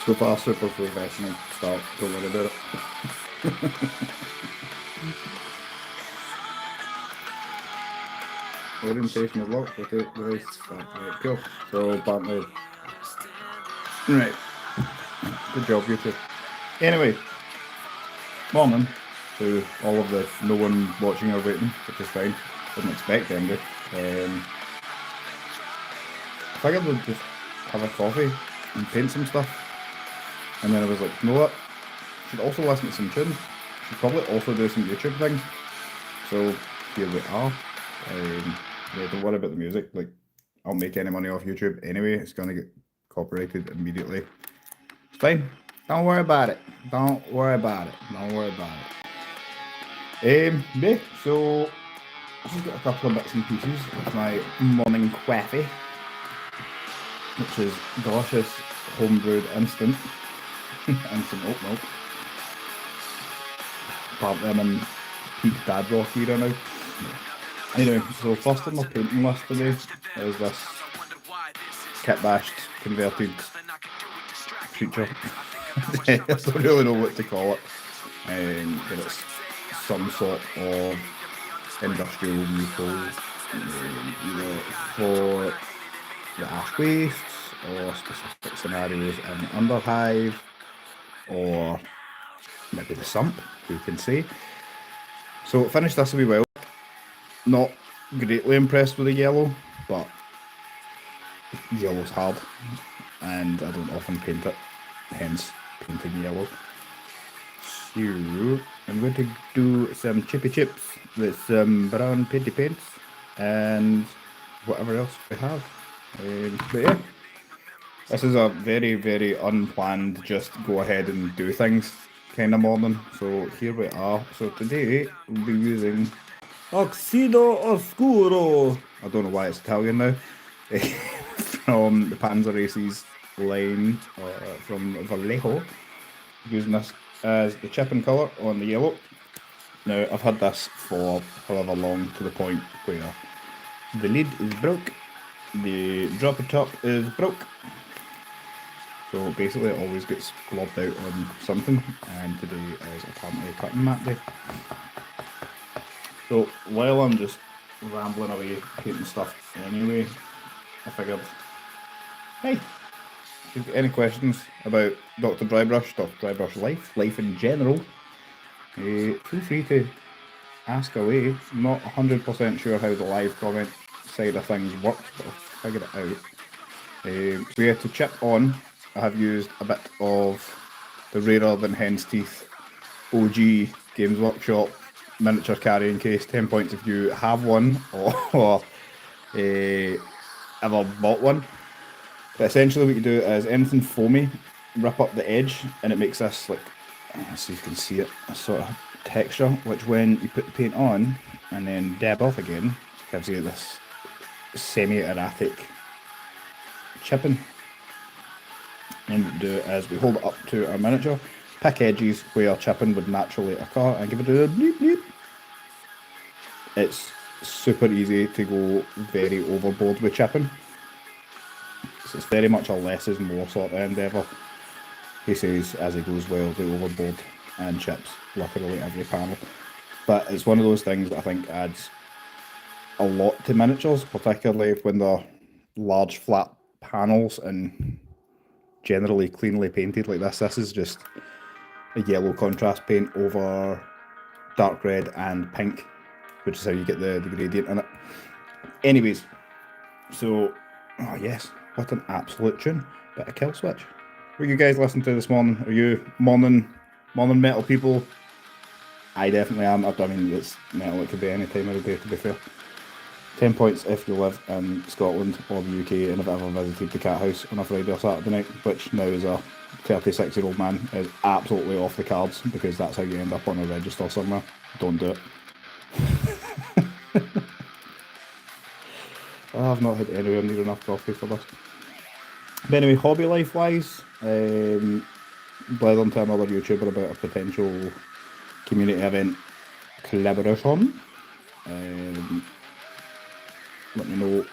So far, super professional start. Don't worry about it. Orientation is locked. Rotate device. Right, cool. So apparently, right. Good job, YouTube. Anyway, morning to all of the no one watching or waiting, which is fine. Didn't expect them to. I figured we'd just have a coffee and paint some stuff. And then I was like, you know what? Should also listen to some tunes. Should probably also do some YouTube things. So here we are. Yeah, don't worry about the music. Like, I'll make any money off YouTube anyway. It's gonna get copyrighted immediately. It's fine. Don't worry about it. Don't worry about it. Don't worry about it. Yeah. So I've just got a couple of bits and pieces of my morning coffee, which is delicious homebrewed instant and some oat milk. Apparently I'm in peak dad rock era now. Anyway, so first on my painting list today is this kitbashed converted creature. I don't really know what to call it, but it's some sort of industrial vehicle, either for the ash wastes or specific scenarios in Underhive, or maybe the sump, who can say. So finished this a wee while. Not greatly impressed with the yellow, but yellow's hard and I don't often paint it, hence painting yellow. So I'm going to do some chippy chips with some brown painty paints and whatever else we have. But yeah, this is a very, very unplanned, just go ahead and do things kind of morning. So here we are. So today we'll be using Oxido Oscuro. I don't know why it's Italian now. From the Panzer Races line from Vallejo. Using this as the chipping colour on the yellow. Now I've had this for however long, to the point where the lid is broke, the dropper top is broke. So basically it always gets globbed out on something, and today is apparently a cutting mat day. So while I'm just rambling away painting stuff anyway, I figured, hey, if you've got any questions about Dr.Drybrush, Dr.Drybrush life in general, feel free to ask away. I'm not 100% sure how the live comment side of things works, but I'll figure it out. So yeah, to chip on, I have used a bit of the rarer than hen's teeth OG Games Workshop miniature carrying case. 10 points if you have one or ever bought one. But essentially what you do is anything foamy, rip up the edge, and it makes this, like, let's see if you can see it, a sort of texture, which when you put the paint on and then dab off again, gives you this semi-erratic chipping. And what we do is we hold it up to our miniature, pick edges where chipping would naturally occur, and give it a bleep bleep. It's super easy to go very overboard with chipping. So it's very much a less is more sort of endeavour. He says as he goes wildly overboard and chips literally every panel. But it's one of those things that I think adds a lot to miniatures, particularly when they're large flat panels and generally cleanly painted like this. This is just a yellow contrast paint over dark red and pink, which is how you get the gradient in it. Anyways, so, oh yes, what an absolute tune. Bit of Kill Switch. What you guys listening to this morning? Are you morning metal people? I definitely am. I mean, it's metal, it could be any time of the day, to be fair. 10 points if you live in Scotland or the UK and have ever visited the Cat House on a Friday or Saturday night, which now as a 36-year-old man is absolutely off the cards, because that's how you end up on a register somewhere. Don't do it. I've not had anywhere near enough coffee for this. But anyway, hobby life wise, blathered to another YouTuber about a potential community event collaboration. Let me know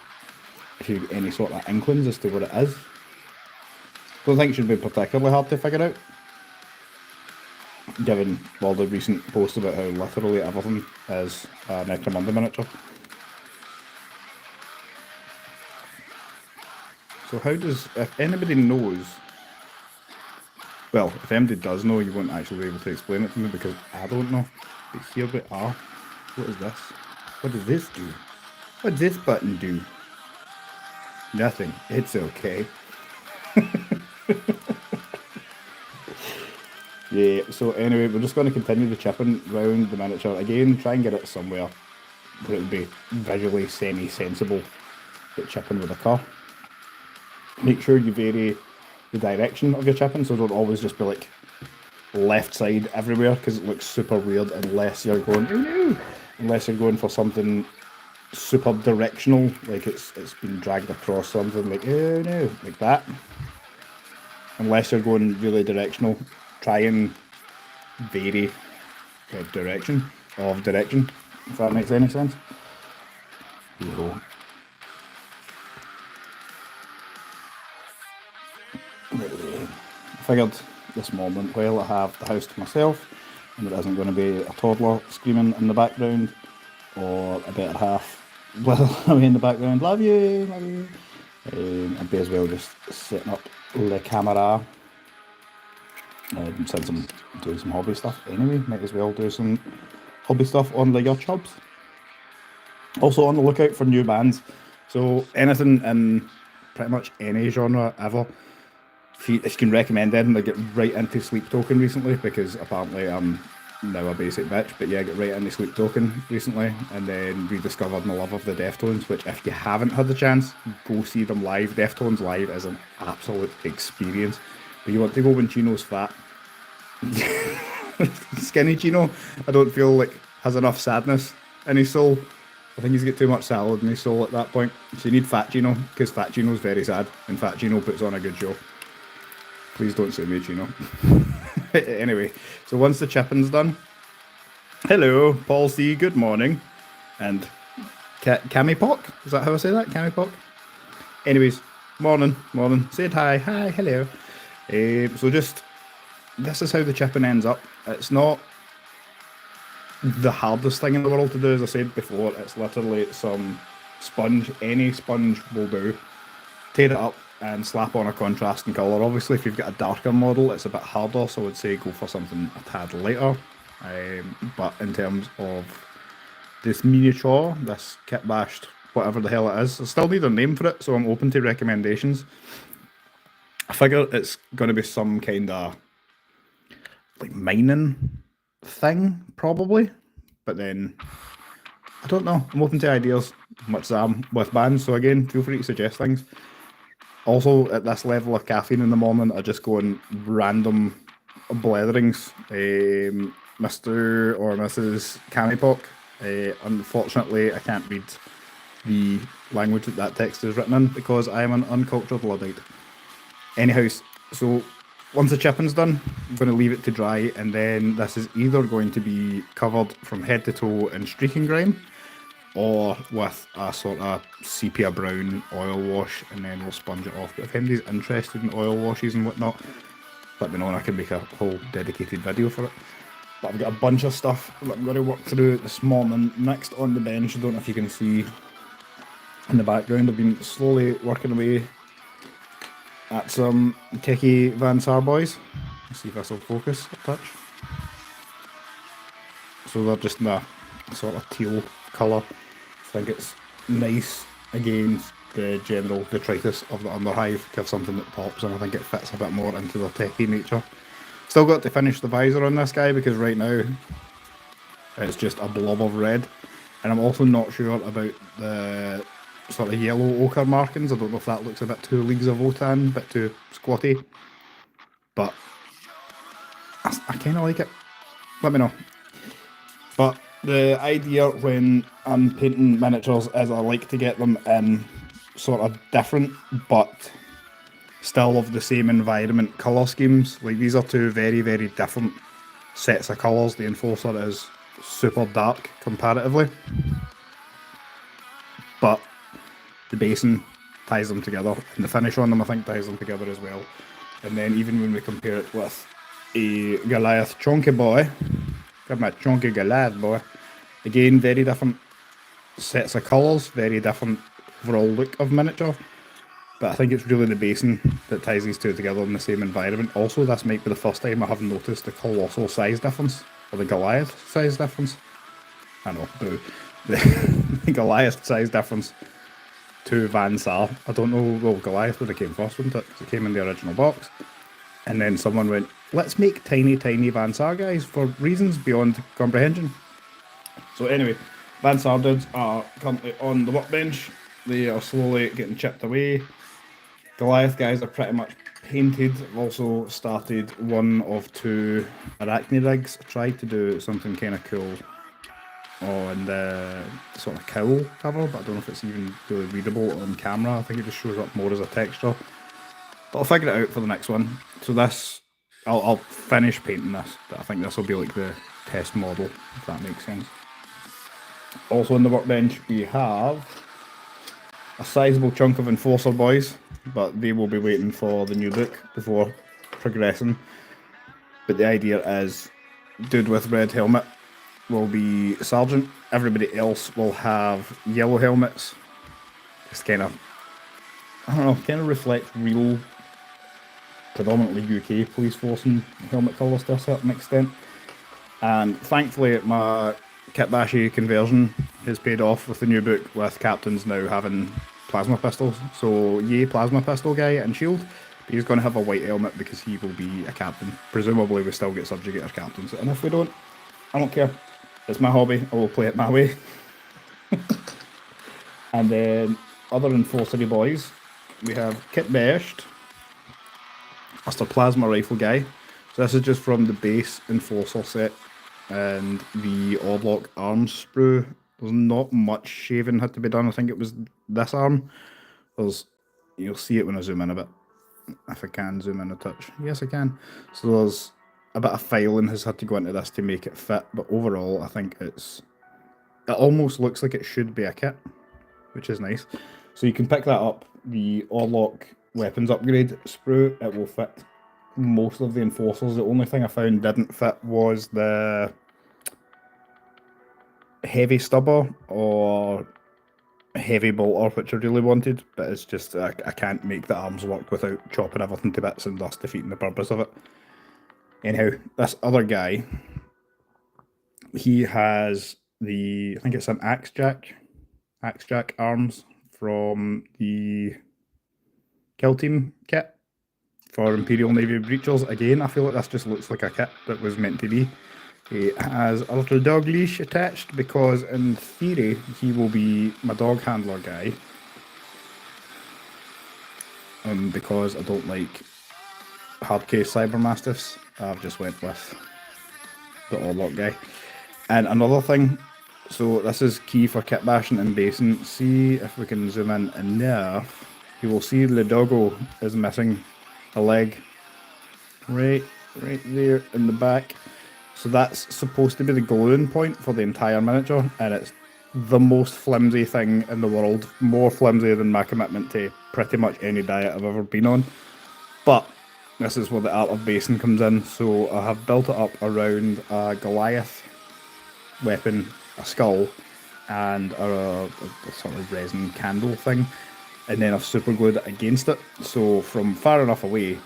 if you get any sort of inklings as to what it is. Don't think it should be particularly hard to figure out, given all the recent posts about how literally everything is a Necromunda miniature. So how does, if anybody knows, well, if anybody does know, you won't actually be able to explain it to me because I don't know. But here we are. What is this? What does this do? What does this button do? Nothing. It's okay. Yeah, so anyway, we're just going to continue the chipping round the miniature. Again, try and get it somewhere where it would be visually semi-sensible that chipping would occur. Make sure you vary the direction of your chipping, so don't always just be like left side everywhere, because it looks super weird unless you're going, oh no, unless you're going for something super directional, like it's been dragged across something, like oh no, like that. Unless you're going really directional, try and vary the direction, if that makes any sense. Here we go. I figured this moment, while I have the house to myself and there isn't going to be a toddler screaming in the background or a better half away in the background, love you, love you. I'd be as well just setting up the camera. Since I'm doing some hobby stuff anyway, might as well do some hobby stuff on the YouTubes. Also on the lookout for new bands. So anything in pretty much any genre ever. If you can recommend anything, I get right into Sleep Token recently because apparently I'm now a basic bitch. But yeah, I get right into Sleep Token recently and then rediscovered my love of the Deftones, which if you haven't had the chance, go see them live. Deftones live is an absolute experience. But you want to go when Chino's fat. Skinny Chino, I don't feel like has enough sadness in his soul. I think he's got too much salad in his soul at that point. So you need Fat Chino, because Fat Chino's very sad, and Fat Chino puts on a good show. Please don't say me, Chino. Anyway, so once the chipping's done, hello, Paul C, good morning, and Camipok, is that how I say that? Camipok? Anyways, morning, said hi, hello. So just, this is how the chipping ends up. It's not the hardest thing in the world to do, as I said before. It's literally some sponge, any sponge will do. Tear it up and slap on a contrasting colour. Obviously, if you've got a darker model, it's a bit harder, so I would say go for something a tad lighter. But in terms of this miniature, this kitbashed, whatever the hell it is, I still need a name for it, so I'm open to recommendations. I figure it's going to be some kind of like mining thing, probably. But then, I don't know. I'm open to ideas, much as I'm with bands. So again, feel free to suggest things. Also, at this level of caffeine in the morning, I just go in random bletherings. Mr. or Mrs. Camipok. Unfortunately, I can't read the language that text is written in because I am an uncultured Luddite. Anyhow, so once the chipping's done, I'm going to leave it to dry, and then this is either going to be covered from head to toe in streaking grime, or with a sort of sepia brown oil wash, and then we'll sponge it off. But if anybody's interested in oil washes and whatnot, let me know and I can make a whole dedicated video for it. But I've got a bunch of stuff that I'm going to work through this morning. Next on the bench, I don't know if you can see in the background, I've been slowly working away at some Kiki Van Sar boys. Let's see if this will focus a touch. So they're just in a sort of teal colour. I think it's nice against the general detritus of the underhive to have something that pops, and I think it fits a bit more into their techie nature. Still got to finish the visor on this guy because right now it's just a blob of red, and I'm also not sure about the sort of yellow ochre markings. I don't know if that looks a bit too Leagues of Wotan, a bit too squatty, but I kind of like it. Let me know. But the idea when I'm painting miniatures is I like to get them in sort of different but still of the same environment colour schemes. Like these are two very, very different sets of colours. The Enforcer is super dark comparatively, but the Basin ties them together. And the finish on them, I think, ties them together as well. And then even when we compare it with a Goliath chunky boy, got my chunky Goliath boy, again, very different sets of colours, very different overall look of miniature. But I think it's really the basing that ties these two together in the same environment. Also, this might be the first time I have noticed the colossal size difference, or the Goliath size difference. I know, boo. The Goliath size difference to Van Sar. I don't know, well, Goliath would have came first, wouldn't it? Because it came in the original box. And then someone went, let's make tiny, tiny Van Sar guys for reasons beyond comprehension. So anyway, Van Sar dudes are currently on the workbench. They are slowly getting chipped away. Goliath guys are pretty much painted. I've also started one of two Arachne rigs. I tried to do something kind of cool on the sort of cowl cover, but I don't know if it's even really readable on camera. I think it just shows up more as a texture. But I'll figure it out for the next one. So this, I'll finish painting this, but I think this will be like the test model, if that makes sense. Also on the workbench we have a sizable chunk of Enforcer boys, but they will be waiting for the new book before progressing. But the idea is, dude with red helmet will be Sergeant, everybody else will have yellow helmets. Just kind of, I don't know, kind of reflect real, predominantly UK police force and helmet colours to a certain extent. And thankfully my kitbashes conversion has paid off with the new book, with captains now having plasma pistols. So yay plasma pistol guy and shield, but he's going to have a white helmet because he will be a captain. Presumably we still get subjugator captains, and if we don't, I don't care. It's my hobby, I will play it my way. And then other Enforcery boys, we have kitbashed. That's the plasma rifle guy. So this is just from the base Enforcer set and the Oddlock arms sprue. There's not much shaving had to be done. I think it was this arm. You'll see it when I zoom in a bit. If I can zoom in a touch. Yes, I can. So there's a bit of filing has had to go into this to make it fit. But overall, I think it almost looks like it should be a kit, which is nice. So you can pick that up. The Orlock weapons upgrade sprue, it will fit most of the Enforcers. The only thing I found didn't fit was the heavy stubber or heavy bolter, which I really wanted, but it's just I can't make the arms work without chopping everything to bits and thus defeating the purpose of it. Anyhow, this other guy, he has the, I think it's an axe jack arms from the Kill Team kit for Imperial Navy Breachers. Again, I feel like this just looks like a kit that was meant to be. He has a little dog leash attached because in theory he will be my dog handler guy. And because I don't like hardcase cyber mastiffs, I've just went with the Orlock guy. And another thing, so this is key for kit bashing and basing. See if we can zoom in enough. You will see the doggo is missing a leg right there in the back. So that's supposed to be the gluing point for the entire miniature, and it's the most flimsy thing in the world. More flimsy than my commitment to pretty much any diet I've ever been on. But this is where the art of basing comes in. So I have built it up around a Goliath weapon, a skull, and a sort of resin candle thing. And then I've super glued it against it. So from far enough away,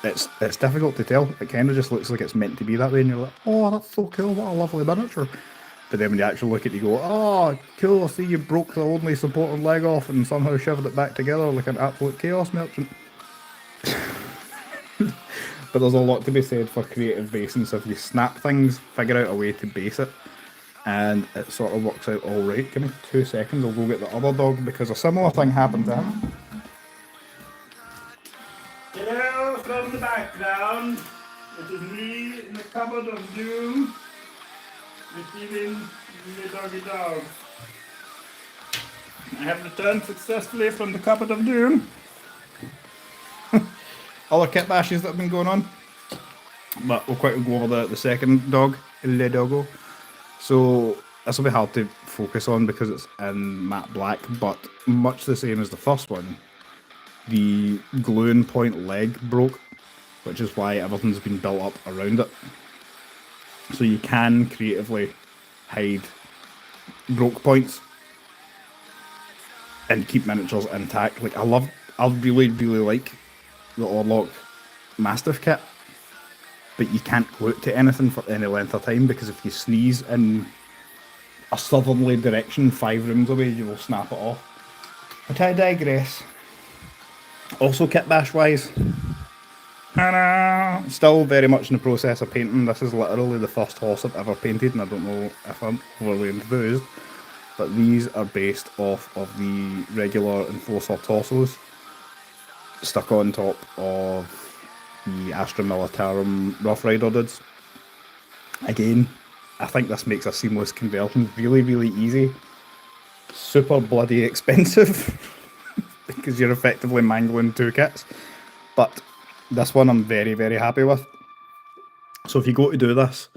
it's difficult to tell. It kind of just looks like it's meant to be that way, and you're like, oh, that's so cool, what a lovely miniature. But then when you actually look at it, you go, oh, cool, I see you broke the only supporting leg off and somehow shoved it back together like an absolute chaos merchant. But there's a lot to be said for creative basing, so if you snap things, figure out a way to base it, and it sort of works out alright. Give me 2 seconds, I'll go get the other dog, because a similar thing happened to him. Hello from the background, it is me in the cupboard of doom, receiving the doggy dog. I have returned successfully from the cupboard of doom. Other kit bashes that have been going on, but we'll quickly go over the second dog, Le Doggo. So this will be hard to focus on because it's in matte black, but much the same as the first one, the gluing point leg broke, which is why everything's been built up around it. So you can creatively hide broke points and keep miniatures intact. Like I really like the Orlock Mastiff kit, but you can't glue it to anything for any length of time because if you sneeze in a southerly direction 5 rooms away, you will snap it off. But I digress. Also, kit bash wise, still very much in the process of painting. This is literally the first horse I've ever painted, and I don't know if I'm overly enthused. But these are based off of the regular Enforcer torsos, stuck on top of the Astra Militarum Rough Rider dudes. Again, I think this makes a seamless conversion really easy. Super bloody expensive because you're effectively mangling 2 kits. But this one I'm very happy with. So if you go to do this,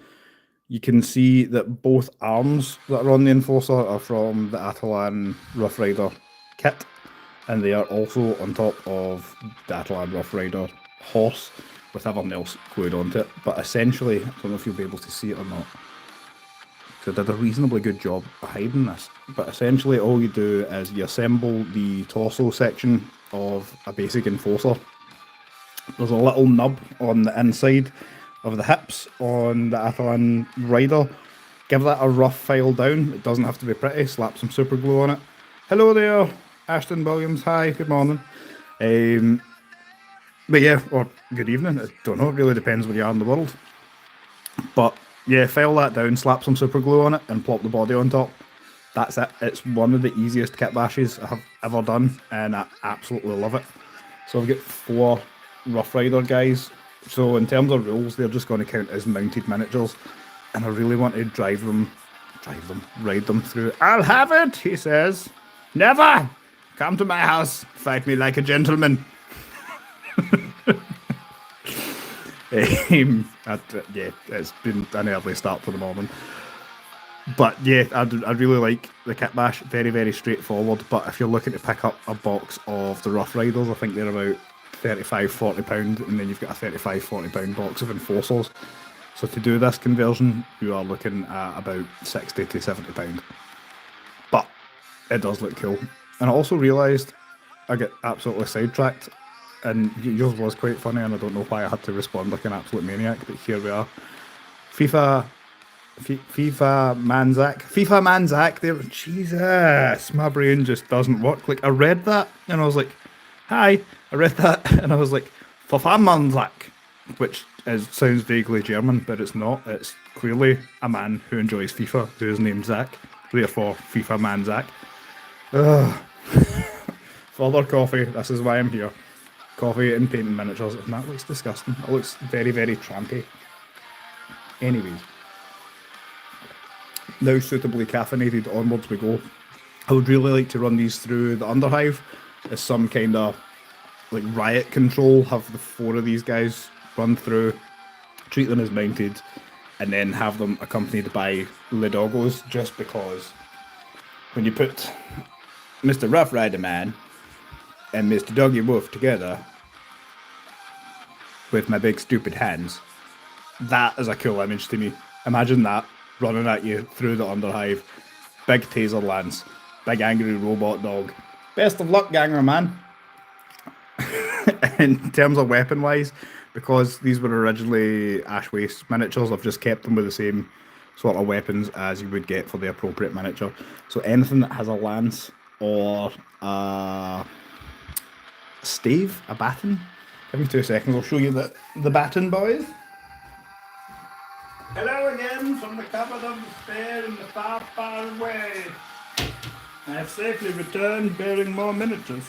you can see that both arms that are on the Enforcer are from the Atalan Rough Rider kit, and they are also on top of the Atalan Rough Rider horse with everything else glued onto it. But essentially, I don't know if you'll be able to see it or not, because I did a reasonably good job of hiding this. But essentially all you do is you assemble the torso section of a basic Enforcer. There's a little nub on the inside of the hips on the Atalan Rider. Give that a rough file down. It doesn't have to be pretty. Slap some super glue on it. Hello there, Ashton Williams. Hi, good morning. But yeah, or good evening. I don't know. It really depends where you are in the world. But yeah, file that down, slap some super glue on it, and plop the body on top. That's it. It's one of the easiest kit bashes I have ever done, and I absolutely love it. So I've got 4 Rough Rider guys. So in terms of rules, they're just going to count as mounted miniatures, and I really want to ride them through. I'll have it, he says. Never! Come to my house, fight me like a gentleman. Yeah, it's been an early start for the morning. But yeah, I really like the kit bash. Very straightforward. But if you're looking to pick up a box of the Rough Riders, I think they're about £35–40, and then you've got a £35–40 box of Enforcers. So to do this conversion, you are looking at about £60–70. But it does look cool. And I also realised I get absolutely sidetracked, and yours was quite funny, and I don't know why I had to respond like an absolute maniac, but here we are. FIFA Manzak there. Jesus, my brain just doesn't work. Like, I read that and I was like, hi. I read that and I was like, FIFA Manzak, which sounds vaguely German, but it's not. It's clearly a man who enjoys FIFA, whose name's Zach. Therefore, FIFA Manzak. Further coffee. This is why I'm here. Coffee and painting miniatures. And that looks disgusting. It looks very trampy. Anyways. Now suitably caffeinated, onwards we go. I would really like to run these through the Underhive as some kind of like riot control. Have the 4 of these guys run through, treat them as mounted, and then have them accompanied by Le Doggos, just because when you put Mr. Rough Rider Man and Mr. Doggy Wolf together with my big stupid hands, that is a cool image to me. Imagine that running at you through the Underhive. Big taser lance, big angry robot dog. Best of luck, ganger man. In terms of weapon wise, because these were originally Ash Waste miniatures, I've just kept them with the same sort of weapons as you would get for the appropriate miniature. So anything that has a lance or a stave, a baton. Give me 2 seconds, I'll show you the baton, boys. Hello again from the cupboard of despair in the far away. I have safely returned bearing more miniatures.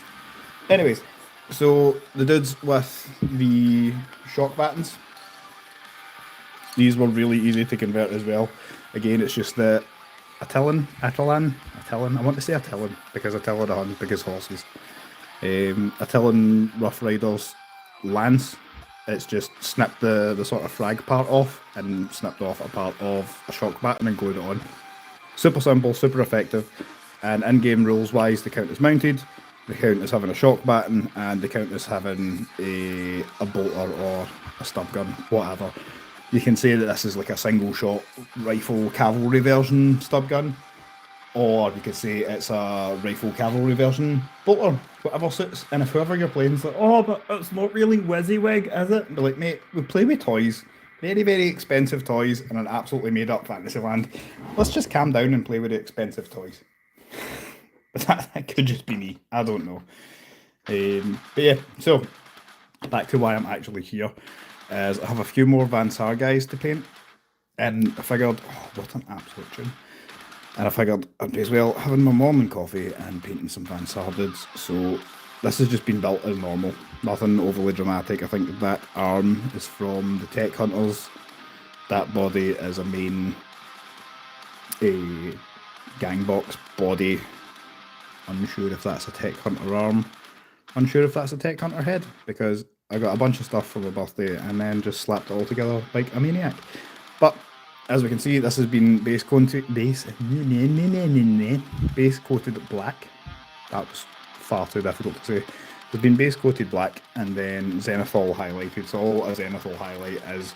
Anyways, so the dudes with the shock batons, these were really easy to convert as well. Again, it's just the Atalan, I want to say Atalan because Attila the Hun, biggest horses. Atalan Rough Riders lance. It's just snipped the sort of frag part off and snipped off a part of a shock baton and glued it on. Super simple, super effective, and in-game rules-wise, the count is mounted, the count is having a shock baton, and the count is having a bolter or a stub gun, whatever. You can say that this is like a single-shot rifle cavalry version stub gun, or you could say it's a rifle cavalry version bolter, whatever suits. And if whoever you're playing is like, oh, but it's not really WYSIWYG, is it? Be like, mate, we play with toys. Very, very expensive toys in an absolutely made-up fantasy land. Let's just calm down and play with the expensive toys. But that could just be me. I don't know. But yeah, so back to why I'm actually here. Is I have a few more Van Sar guys to paint. And I figured, oh, what an absolute tune. And I figured I'd be as well having my mom and coffee and painting some Van Sar dudes. So this has just been built as normal. Nothing overly dramatic. I think that arm is from the Tech Hunters. That body is a main gang box body. Unsure if that's a Tech Hunter arm. Unsure if that's a Tech Hunter head, because I got a bunch of stuff for my birthday and then just slapped it all together like a maniac. But as we can see, this has been base coated black. That was far too difficult to say. It's been base coated black and then zenithal highlighted. So all a zenithal highlight is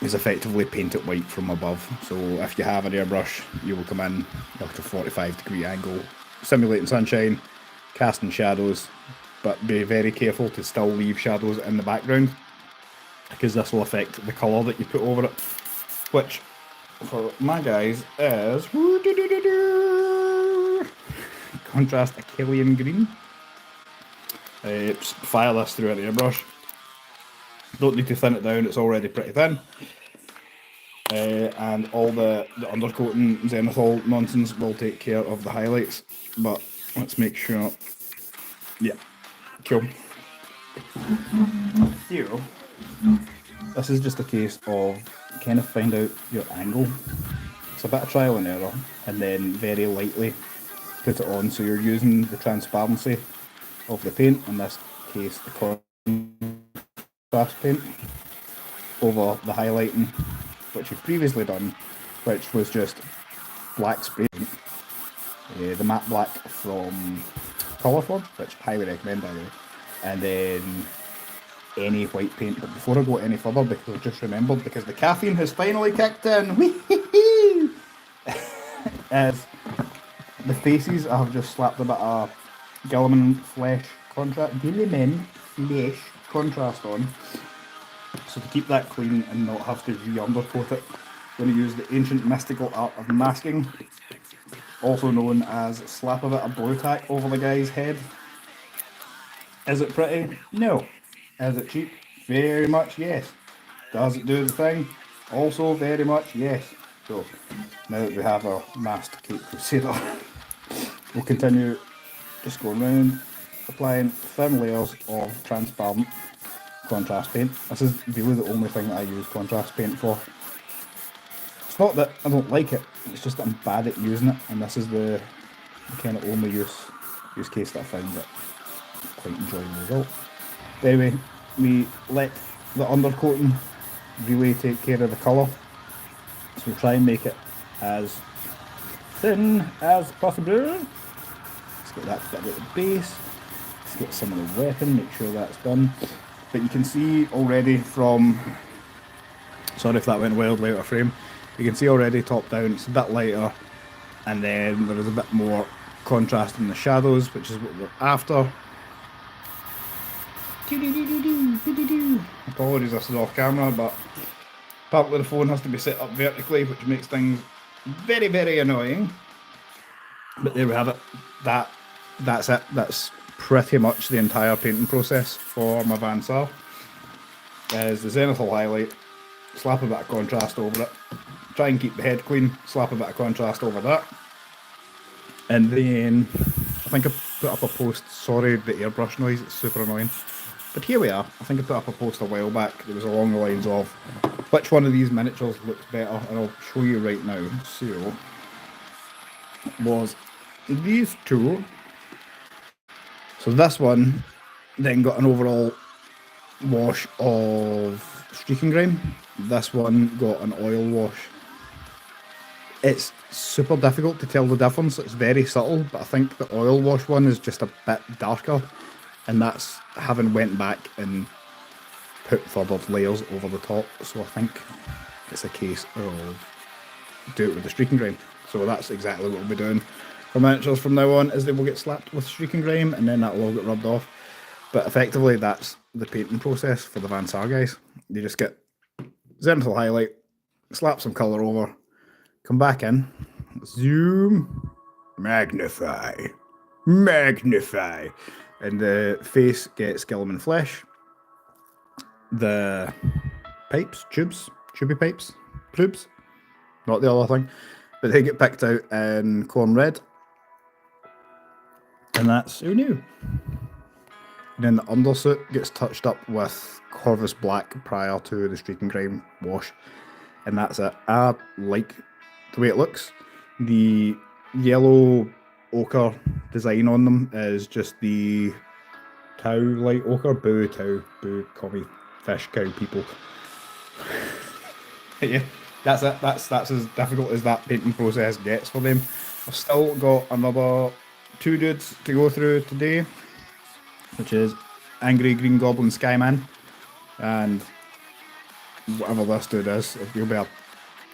effectively paint it white from above. So if you have an airbrush, you will come in like a 45-degree angle, simulating sunshine, casting shadows, but be very careful to still leave shadows in the background, because this will affect the colour that you put over it, which for my guys is contrast Achillean green. Just fire this through an airbrush. Don't need to thin it down, it's already pretty thin. And all the undercoating zenithal nonsense will take care of the highlights. But let's make sure. Yeah, cool. Here, this is just a case of kind of find out your angle. It's a bit of trial and error, and then very lightly put it on. So you're using the transparency of the paint, in this case the contrast paint, over the highlighting, which you've previously done, which was just black spray paint, the matte black from Colourford, which I highly recommend by the way, and then any white paint. But before I go any further, because I just remembered, because the caffeine has finally kicked in, as the faces, I have just slapped a bit of Gilliman flesh contrast on. So to keep that clean and not have to re-undercoat it, I'm going to use the ancient mystical art of masking, also known as slap a bit of blue tack over the guy's head. Is it pretty? No. Is it cheap? Very much yes. Does it do the thing? Also very much yes. So now that we have our masked Cape Crusader, we'll continue just going around applying thin layers of transparent contrast paint. This is really the only thing that I use contrast paint for. It's not that I don't like it, it's just that I'm bad at using it, and this is the kind of only use case that I found that I quite enjoy the result. Anyway, we let the undercoating really take care of the colour, so we try and make it as thin as possible. Let's get that bit at the base, let's get some of the weapon, make sure that's done. But you can see already from, sorry if that went wildly out of frame, you can see already top down it's a bit lighter, and then there is a bit more contrast in the shadows, which is what we're after. Apologies, this is off camera, but apparently the phone has to be set up vertically, which makes things very, very annoying. But there we have it. That's it. That's pretty much the entire painting process for my Van Sar. Is the zenithal highlight, slap a bit of contrast over it, try and keep the head clean, slap a bit of contrast over that, and then I think I put up a post, sorry the airbrush noise, it's super annoying, but here we are. I think I put up a post a while back that was along the lines of which one of these miniatures looks better, and I'll show you right now. So was these two. So this one then got an overall wash of streaking grime. This one got an oil wash. It's super difficult to tell the difference. It's very subtle, but I think the oil wash one is just a bit darker, and that's having went back and put further layers over the top. So I think it's a case of do it with the streaking grime. So that's exactly what we'll be doing for miniatures from now on, is they will get slapped with streaking grime and then that will all get rubbed off. But effectively that's the painting process for the Van Sar guys. You just get zenithal highlight, slap some colour over, come back in, zoom, magnify, magnify, and the face gets Gilliman flesh. The pipes, tubey pipes, tubes, not the other thing, but they get picked out in corn red, and that's who knew. And then the undersuit gets touched up with Corvus Black prior to the streaking grime wash, and that's it. I like the way it looks. The yellow ochre design on them is just the Tau light ochre. Boo Tau, boo commie fish cow people. Yeah, that's it. That's as difficult as that painting process gets for them. I've still got another 2 dudes to go through today, which is Angry Green Goblin Skyman and whatever this dude is. He'll be a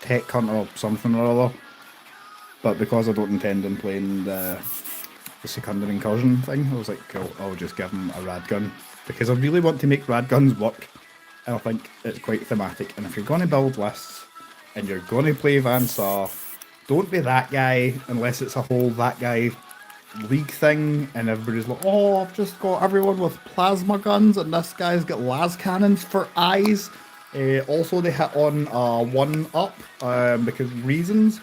tech hunter or something or other. But because I don't intend on playing the Secundar Incursion thing, I was like, cool, I'll just give him a rad gun. Because I really want to make rad guns work. And I think it's quite thematic. And if you're going to build lists and you're going to play Van Sar, don't be that guy unless it's a whole that guy league thing and everybody's like, oh, I've just got everyone with plasma guns and this guy's got las cannons for eyes. Also, they hit on 1-up because reasons.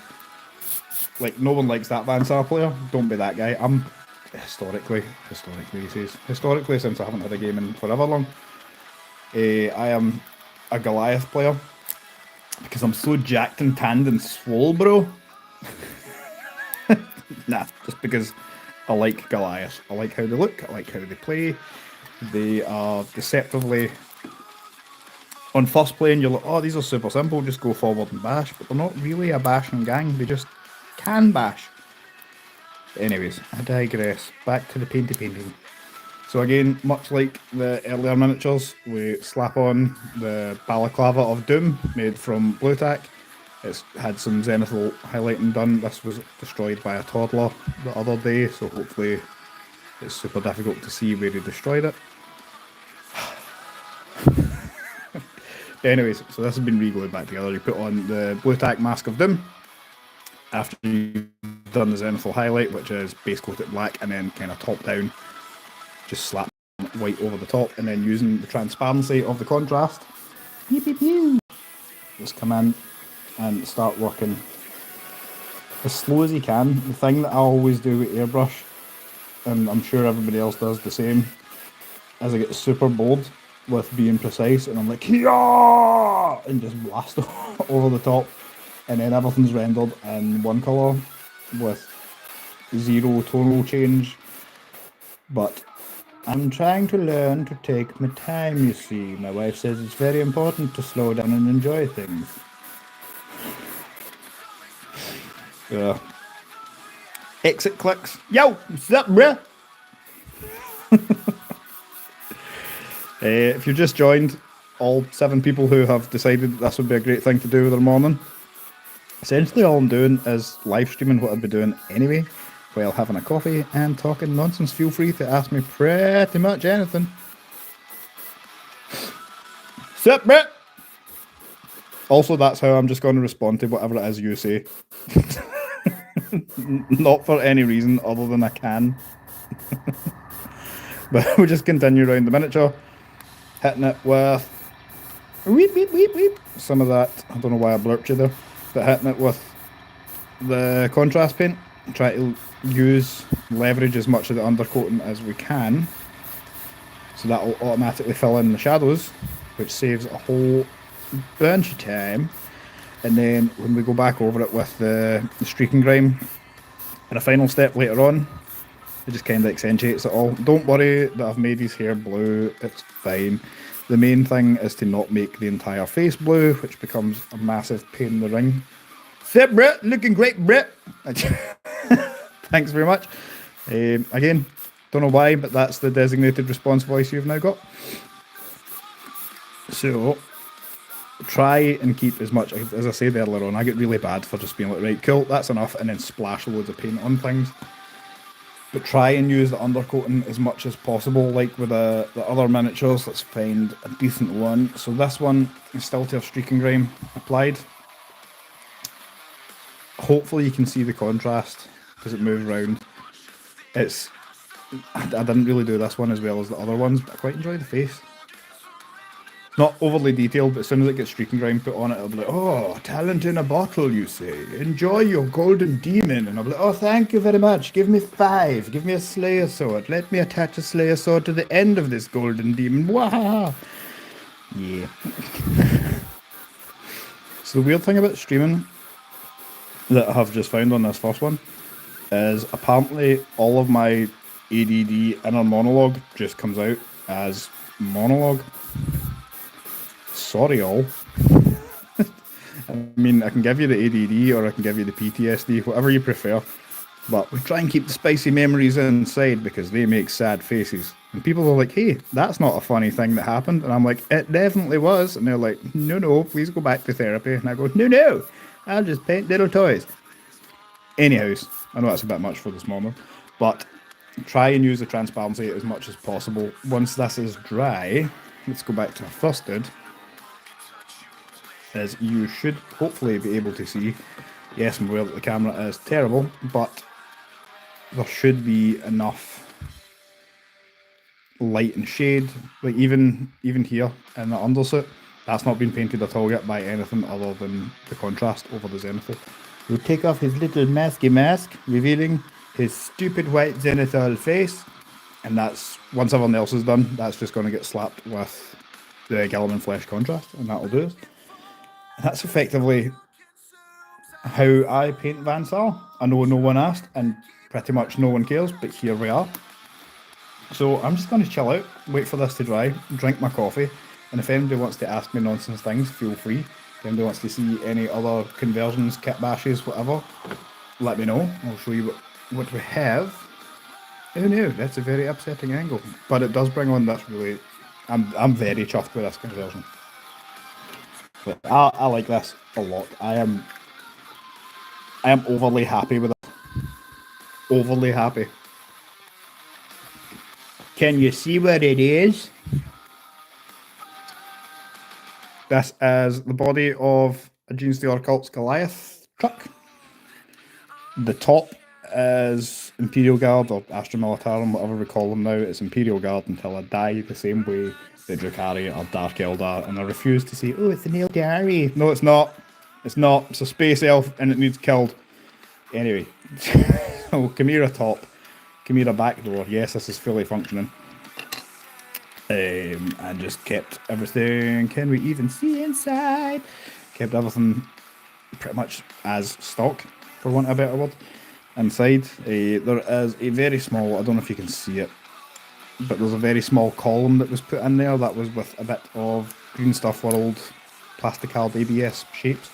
Like, no one likes that Van Sar player. Don't be that guy. I'm historically, he says. Historically, since I haven't had a game in forever long. I am a Goliath player because I'm so jacked and tanned and swole, bro. Nah, just because I like Goliath. I like how they look, I like how they play. They are deceptively... On first play, and you're like, oh, these are super simple, just go forward and bash. But they're not really a bashing gang, they just can bash. But anyways, I digress. Back to the painting. So again, much like the earlier miniatures, we slap on the balaclava of doom made from blue tack. It's had some zenithal highlighting done. This was destroyed by a toddler the other day, so hopefully it's super difficult to see where he destroyed it. Anyways, so this has been re-glued back together. You put on the blue tack Mask of Doom after you've done the zenithal highlight, which is base coated black, and then kind of top down, just slap white over the top, and then using the transparency of the contrast, just come in and start working as slow as you can. The thing that I always do with airbrush, and I'm sure everybody else does the same, is I get super bold with being precise, and I'm like, yeah, and just blast over the top, and then everything's rendered in one colour with 0 tonal change. But I'm trying to learn to take my time, you see. My wife says it's very important to slow down and enjoy things. Exit clicks. Yo, what's up, bruh? If you just joined, all 7 people who have decided that this would be a great thing to do with their morning, essentially all I'm doing is live streaming what I'd be doing anyway, while having a coffee and talking nonsense. Feel free to ask me pretty much anything. Sup, bruh? Also, that's how I'm just going to respond to whatever it is you say. Not for any reason other than I can. But we'll just continue around the miniature, hitting it with weep, weep, weep, weep. Some of that, I don't know why I blurped you there, but hitting it with the contrast paint. Try to leverage as much of the undercoating as we can. So that will automatically fill in the shadows, which saves a whole bunch of time. And then when we go back over it with the streaking grime, and a final step later on, it just kind of accentuates it all. Don't worry that I've made his hair blue, it's fine. The main thing is to not make the entire face blue, which becomes a massive pain in the ring. Sit, Brett. Looking great, Brett. Thanks very much. Again, don't know why, but that's the designated response voice you've now got. So, try and keep as much, as I said earlier on, I get really bad for just being like, right, cool, that's enough, and then splash loads of paint on things. But try and use the undercoating as much as possible, like with the other miniatures. Let's find a decent one. So this one is still to have streak and grime applied. Hopefully you can see the contrast because it moves around. I didn't really do this one as well as the other ones, but I quite enjoy the face. Not overly detailed, but as soon as it gets streak and grime put on it, it'll be like, oh, talent in a bottle, you say. Enjoy your golden demon. And I'll be like, oh, thank you very much. Give me 5. Give me a slayer sword. Let me attach a slayer sword to the end of this golden demon. Wahaha. Yeah. So the weird thing about streaming that I have just found on this first one is apparently all of my ADD inner monologue just comes out as monologue. Sorry all. I mean, I can give you the ADD or I can give you the PTSD, whatever you prefer. But we try and keep the spicy memories inside because they make sad faces. And people are like, hey, that's not a funny thing that happened. And I'm like, it definitely was. And they're like, no, please go back to therapy. And I go, no, I'll just paint little toys. Anyhow, I know that's a bit much for this moment, but try and use the transparency as much as possible. Once this is dry, let's go back to our frosted. As you should hopefully be able to see. Yes, I'm aware that the camera is terrible, but there should be enough light and shade. Like even here in the undersuit, that's not been painted at all yet by anything other than the contrast over the zenithal. He'll take off his little masky mask, revealing his stupid white zenithal face, and that's, once everyone else is done, that's just going to get slapped with the Gilliman Flesh contrast, and that'll do it. That's effectively how I paint Van Sal. I know no one asked, and pretty much no one cares, but here we are. So I'm just going to chill out, wait for this to dry, drink my coffee, and if anybody wants to ask me nonsense things, feel free. If anybody wants to see any other conversions, kit bashes, whatever, let me know. I'll show you what we have. Oh no, that's a very upsetting angle. But it does bring on this really... I'm very chuffed with this conversion. But I like this a lot. I am overly happy with it. Overly happy. Can you see what it is? This is the body of a Gene Stealer Cult's Goliath truck. The top is Imperial Guard or Astra Militarum, whatever we call them now. It's Imperial Guard until I die, the same way the Drukhari or Dark Eldar, and I refuse to say, oh, it's an Eldari. No, it's not. It's not. It's a space elf and it needs killed. Anyway, so Chimera top, Chimera back door. Yes, this is fully functioning. And just kept everything. Can we even see inside? Kept everything pretty much as stock, for want of a better word. Inside, there is a very small, I don't know if you can see it, but there's a very small column that was put in there that was with a bit of Green Stuff World plasticard ABS shapes.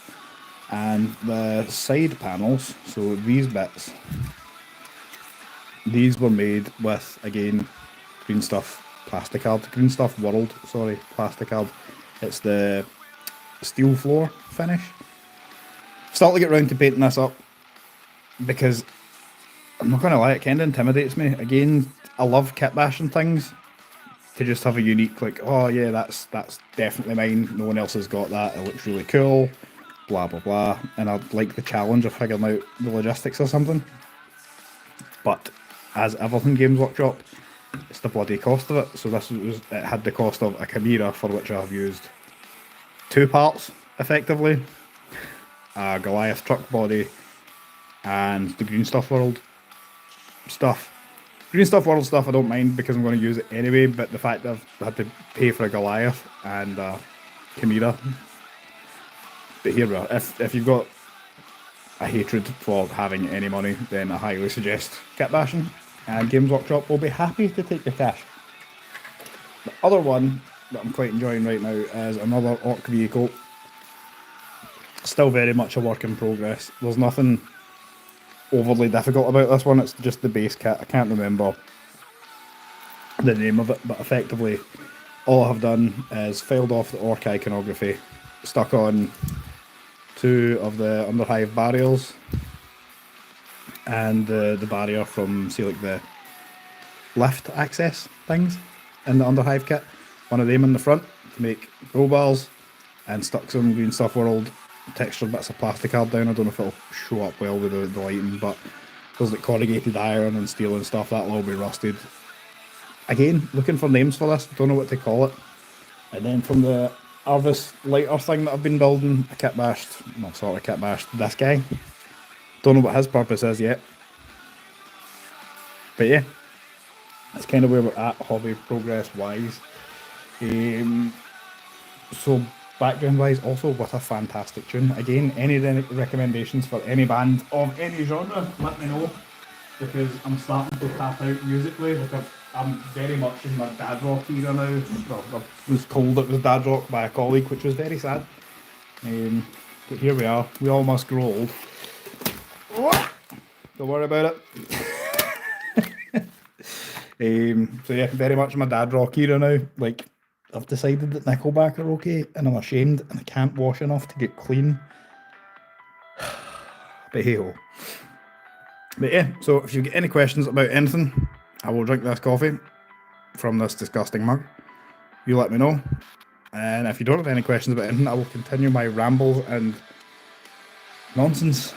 And the side panels, so these bits, these were made with, again, Green Stuff plasticard, Green Stuff World, sorry, plasticard. It's the steel floor finish. Start to get round to painting this up because I'm not going to lie, it kind of intimidates me. Again, I love kit bashing things to just have a unique, like, oh yeah, that's definitely mine. No one else has got that. It looks really cool. Blah blah blah. And I like the challenge of figuring out the logistics or something. But as everything Games Workshop, it's the bloody cost of it. So it had the cost of a Chimera, for which I've used 2 parts effectively, a Goliath truck body, and the Green Stuff World stuff. Green Stuff World stuff I don't mind because I'm going to use it anyway, but the fact that I've had to pay for a Goliath and a Chimera. But here we are. If you've got a hatred for having any money, then I highly suggest kit bashing, and Games Workshop will be happy to take your cash. The other one that I'm quite enjoying right now is another Orc vehicle. still very much a work in progress. There's nothing overly difficult about this one. It's just the base kit. I can't remember the name of it, but effectively all I've done is filed off the orc iconography, stuck on 2 of the underhive barriers, and the barrier from, see, like the lift access things in the underhive kit. One of them in the front to make crowbars, and stuck some Green Stuff World textured bits of plastic card down. I don't know if it'll show up well with the lighting, but there's like corrugated iron and steel and stuff. That'll all be rusted. Again, looking for names for this, don't know what to call it. And then from the Arvis lighter thing that I've been building, I kit bashed this guy. Don't know what his purpose is yet. But yeah, that's kind of where we're at hobby progress wise. So background wise, also what a fantastic tune. Again, any recommendations for any band of any genre, let me know, because I'm starting to tap out musically. Like I'm very much in my dad rock era now. Well, I was told it was dad rock by a colleague, which was very sad. But here we are. We all must grow old. Don't worry about it. So yeah, very much in my dad rock era now. Like, I've decided that Nickelback are okay, and I'm ashamed, and I can't wash enough to get clean. But hey ho. But yeah, so if you get any questions about anything, I will drink this coffee from this disgusting mug. You let me know. And if you don't have any questions about anything, I will continue my rambles and nonsense.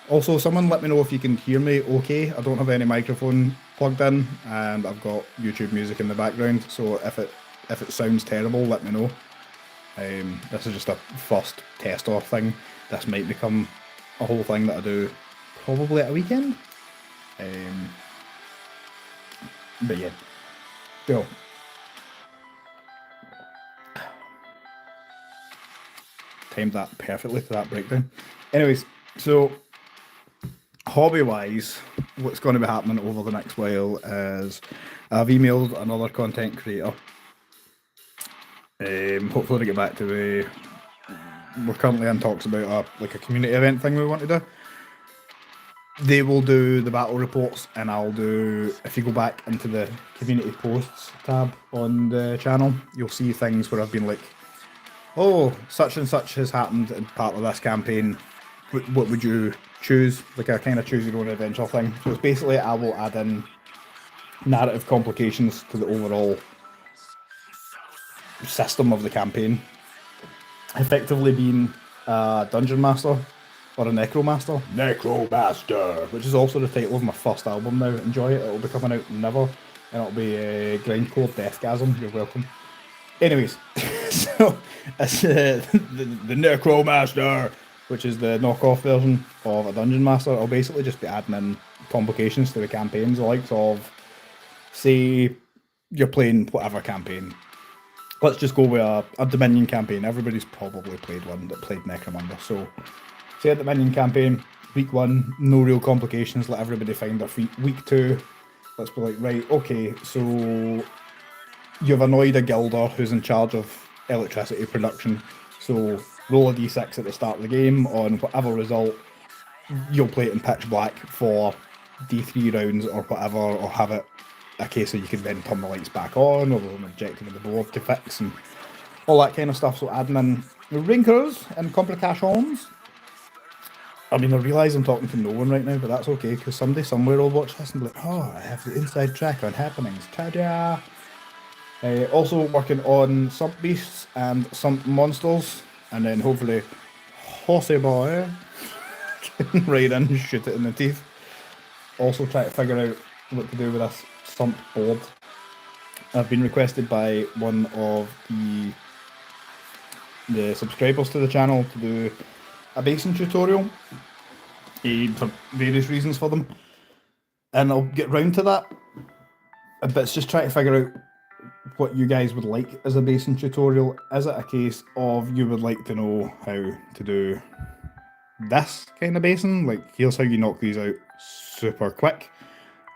Also, someone let me know if you can hear me okay. I don't have any microphone plugged in, and I've got YouTube music in the background, so if it sounds terrible, let me know. This is just a first test off thing. This might become a whole thing that I do probably at a weekend. But yeah, go. Timed that perfectly to that breakdown. Anyways, so hobby-wise, what's going to be happening over the next while is I've emailed another content creator. Hopefully to get back to we're currently in talks about a community event thing we want to do. They will do the battle reports, and I'll do, if you go back into the community posts tab on the channel, you'll see things where I've been like, oh, such and such has happened in part of this campaign. What would you choose? Like a kind of choose your own adventure thing. So it's basically, I will add in narrative complications to the overall system of the campaign. Effectively being a dungeon master or a necromaster. Necromaster, which is also the title of my first album now. Enjoy it. It'll be coming out never, and it'll be Grindcore Deathgasm. You're welcome. Anyways, so it's the Necromaster, which is the knockoff version of a dungeon master. I'll basically just be adding in complications to the campaigns, the likes of, say, you're playing whatever campaign. Let's just go with a Dominion campaign. Everybody's probably played one that played Necromunda. So, say a Dominion campaign, week 1, no real complications, let everybody find their feet. Week 2, let's be like, right, okay, so you've annoyed a guilder who's in charge of electricity production. So, roll a d6 at the start of the game on whatever result, you'll play it in pitch black for d3 rounds or whatever, or have it a case so you can then turn the lights back on, or there's an objective in the board to fix, and all that kind of stuff. So adding in wrinkles and complications. I mean, I realise I'm talking to no one right now, but that's okay, because somebody somewhere will watch this and be like, oh, I have the inside track on happenings. Ta-da! Also working on Sump Beasts and Sump Monsters, and then hopefully Horsey Boy can ride in and shoot it in the teeth. Also try to figure out what to do with this Sump board. I've been requested by one of the subscribers to the channel to do a basin tutorial for various reasons for them, and I'll get round to that, but it's just trying to figure out what you guys would like as a basin tutorial. Is it a case of you would like to know how to do this kind of basin, like here's how you knock these out super quick,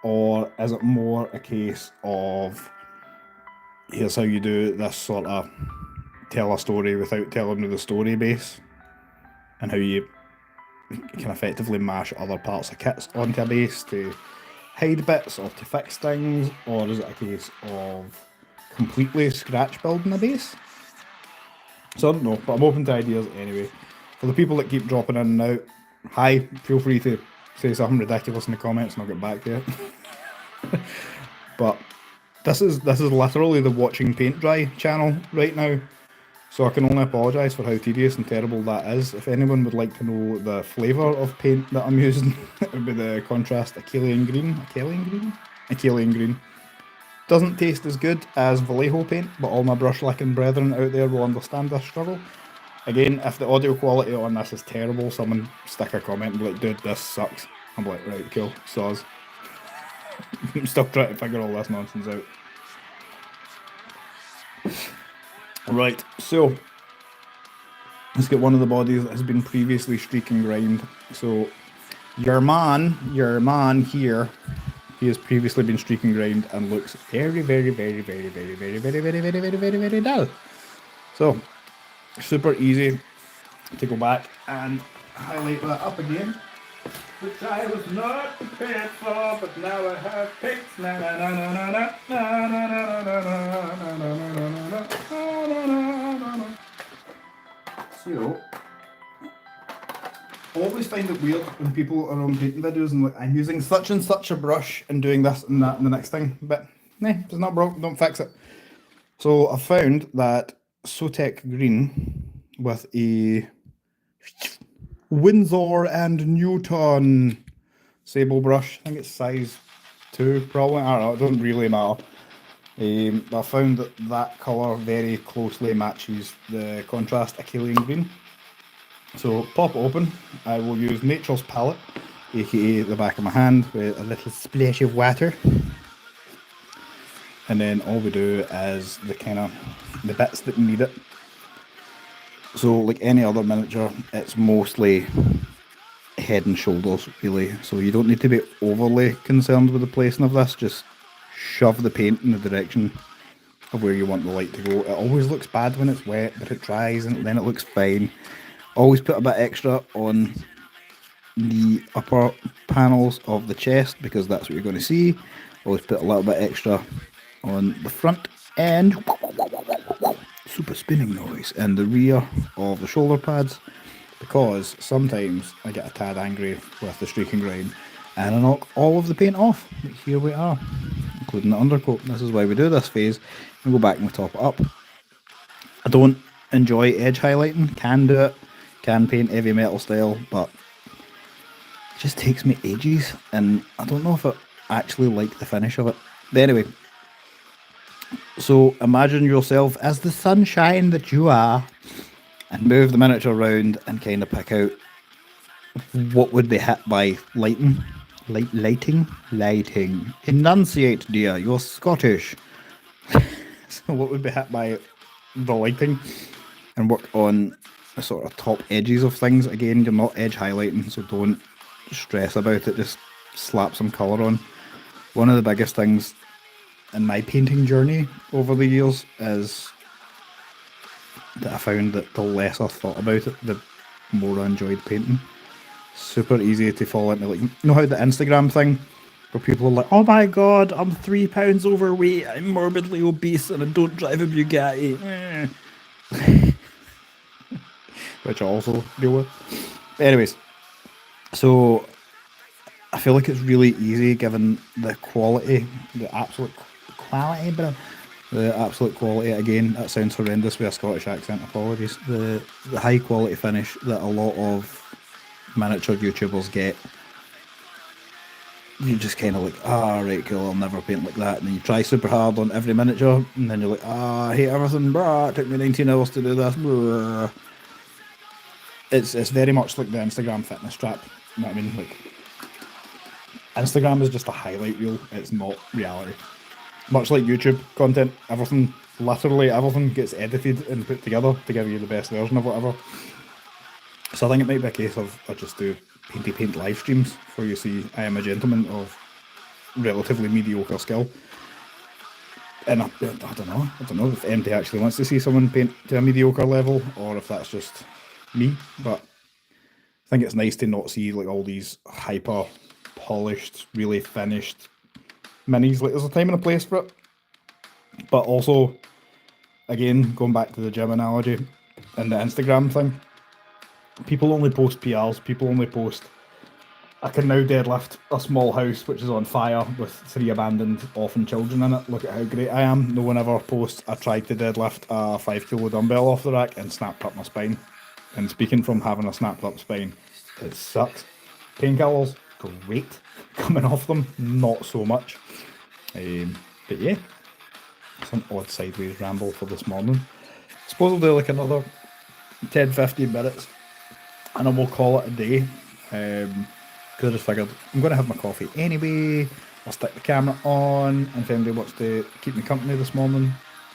or is it more a case of here's how you do this sort of tell a story without telling me the story base? and how you can effectively mash other parts of kits onto a base to hide bits or to fix things, or is it a case of completely scratch building a base? So I don't know, but I'm open to ideas anyway. For the people that keep dropping in and out, hi, feel free to say something ridiculous in the comments and I'll get back to you. But this is literally the watching paint dry channel right now. So I can only apologise for how tedious and terrible that is. If anyone would like to know the flavour of paint that I'm using, it would be the contrast Achillean Green. Achillean Green. Doesn't taste as good as Vallejo paint, but all my brush licking brethren out there will understand this struggle. Again, if the audio quality on this is terrible, someone stick a comment and be like, dude, this sucks. I'm like, right, cool, soz. I'm still trying to figure all this nonsense out. Right, so let's get one of the bodies that has been previously streak and grind. So your man here, he has previously been streak and grind and looks very, very, very, very, very, very, very, very, very, very, very, very dull. So super easy to go back and highlight that up again, which I was not prepared for, but now I have picked. Na na na na na na na na na na na na na. So, I always find it weird when people are on painting videos and like, I'm using such and such a brush and doing this and that and the next thing, but nah, it's not broke, don't fix it. So I found that Sotek Green with a Winsor and Newton sable brush. I think it's size 2 probably. I don't know, it doesn't really matter. I found that that colour very closely matches the contrast Achillean Green. So pop it open. I will use Nature's Palette, aka the back of my hand, with a little splash of water. And then all we do is the bits that need it. So like any other miniature, it's mostly head and shoulders really. So you don't need to be overly concerned with the placing of this, just shove the paint in the direction of where you want the light to go. It always looks bad when it's wet, but it dries and then it looks fine. Always put a bit extra on the upper panels of the chest because that's what you're going to see. Always put a little bit extra on the front and super spinning noise and the rear of the shoulder pads, because sometimes I get a tad angry with the streak and grind and I knock all of the paint off. But here we are, including the undercoat. This is why we do this phase. We go back and we top it up. I don't enjoy edge highlighting, can do it, can paint heavy metal style, but it just takes me ages and I don't know if I actually like the finish of it. But anyway, so imagine yourself as the sunshine that you are and move the miniature around and kind of pick out what would be hit by lighting. Lighting. Enunciate, dear, you're Scottish. So what would be hit by the lighting and work on the sort of top edges of things. Again, you're not edge highlighting, so don't stress about it, just slap some colour on. One of the biggest things in my painting journey over the years is that I found that the less I thought about it, the more I enjoyed painting. Super easy to fall into, like, you know how the Instagram thing where people are like, oh my god, I'm 3 pounds overweight, I'm morbidly obese and I don't drive a Bugatti. Which I also deal with. Anyways, so I feel like it's really easy given the quality, the absolute quality, bro. The absolute quality, again, that sounds horrendous with a Scottish accent, apologies. The high quality finish that a lot of miniature YouTubers get. You just kind of like, right, cool, I'll never paint like that. And then you try super hard on every miniature, and then you're like, I hate everything, it took me 19 hours to do this, It's very much like the Instagram fitness trap, you know what I mean? Like, Instagram is just a highlight reel, it's not reality. Much like YouTube content, literally everything gets edited and put together to give you the best version of whatever. So I think it might be a case of I just do paint live streams where you see I am a gentleman of relatively mediocre skill. And I don't know if MT actually wants to see someone paint to a mediocre level or if that's just me, but I think it's nice to not see like all these hyper polished, really finished minis. Like there's a time and a place for it, but also, again, going back to the gym analogy and the Instagram thing, people only post PRs. People only post, I can now deadlift a small house which is on fire with 3 abandoned orphan children in it. Look at how great I am. No one ever posts, I tried to deadlift a 5 kilo dumbbell off the rack and snapped up my spine. And speaking from having a snapped up spine, it sucks. Painkillers, great. Coming off them, not so much. But yeah, some odd sideways ramble for this morning. I suppose I'll do like another 10-15 minutes and then we'll call it a day. Because I just figured I'm going to have my coffee anyway. I'll stick the camera on, and if anybody wants to keep me company this morning,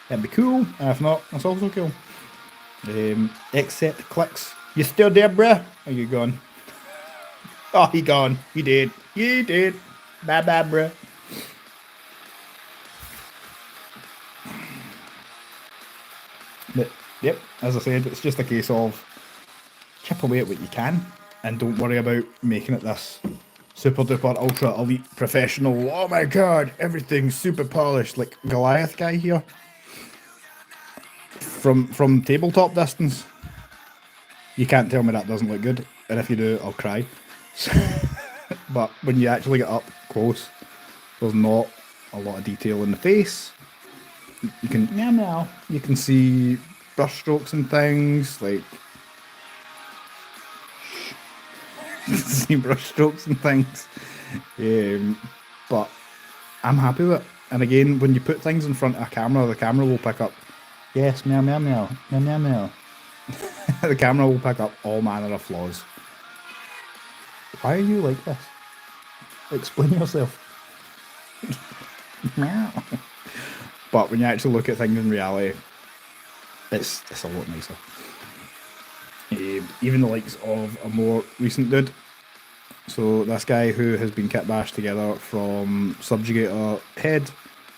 that'd be cool. And if not, that's also cool. Accept clicks. You still there, bruh? Are you gone? Oh, he gone. He did. He did. Bye bye, bruh. But, yep, as I said, it's just a case of chip away at what you can and don't worry about making it this super duper ultra elite professional. Oh my god, everything's super polished, like Goliath guy here. From tabletop distance, you can't tell me that doesn't look good, and if you do, I'll cry. But when you actually get up close, there's not a lot of detail in the face. You can you can see brush strokes and things like see brush strokes and things. But I'm happy with it. And again, when you put things in front of a camera, the camera will pick up, yes, meow meow meow, meow meow meow. The camera will pick up all manner of flaws. Why are you like this? Explain yourself. Meow. But when you actually look at things in reality, it's a lot nicer. Even the likes of a more recent dude. So this guy who has been kit bashed together from subjugator head,